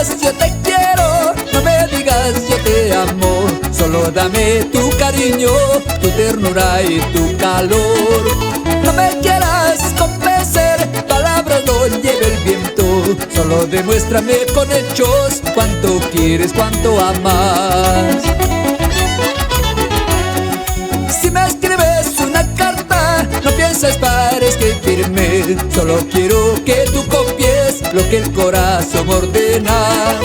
digas yo te quiero, no me digas yo te amo. Solo dame tu cariño, tu ternura y tu calor. No me quieras convencer, palabras no lleve el viento. Solo demuéstrame con hechos cuánto quieres, cuánto amas. Si me escribes una carta, no pienses para escribirme. Solo quiero que tú copies lo que el corazón ordena.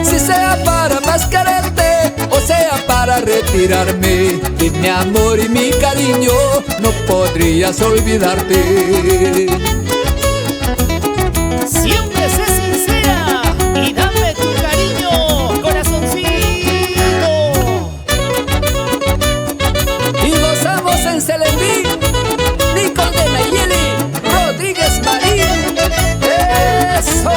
Si sea para más quererte o sea para retirarme, de mi amor y mi cariño no podrías olvidarte. Siempre sé sincera y dame tu cariño, corazoncito. Y gozamos en Selendí, Nicole de Nayeli, Rodríguez Marín. ¡Eso!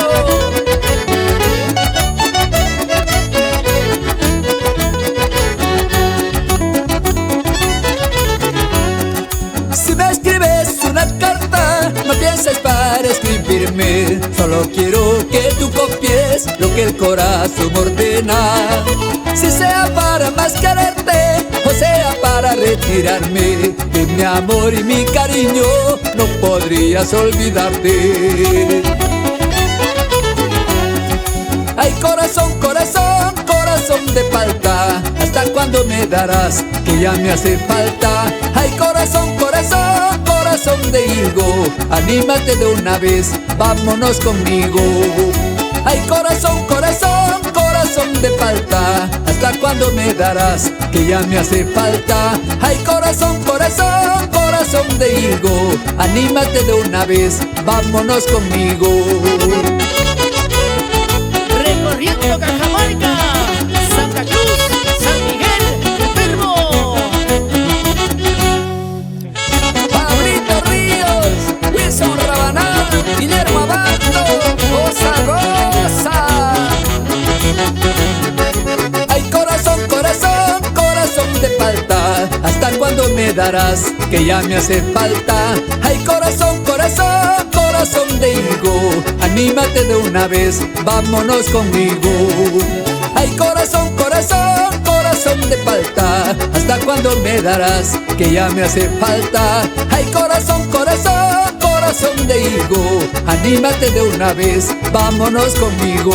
Si me escribes una carta, no pienses para escribirme. Solo quiero que tú copies lo que el corazón ordena. Si sea para más quererte o sea para retirarme, de mi amor y mi cariño no podrías olvidarte. Ay, corazón, corazón, corazón de palta, ¿hasta cuándo me darás que ya me hace falta? Ay, corazón, corazón, corazón de higo, anímate de una vez, vámonos conmigo. Ay, corazón, corazón, corazón de palta, ¿hasta cuándo me darás que ya me hace falta? Ay, corazón, corazón, corazón de higo, anímate de una vez, vámonos conmigo. Recorriendo Cajamarca, Santa Cruz, San Miguel, Fermo. Pablito Ríos, Wilson Rabanal, Guillermo Abando, goza, goza. Ay, corazón, corazón, corazón de palta, ¿hasta cuándo me darás que ya me hace falta? Ay, corazón, corazón, corazón de higo, anímate de una vez, vámonos conmigo. Ay, corazón, corazón, corazón de palta, ¿hasta cuándo me darás que ya me hace falta? Ay, corazón, corazón, corazón de higo, anímate de una vez, vámonos conmigo.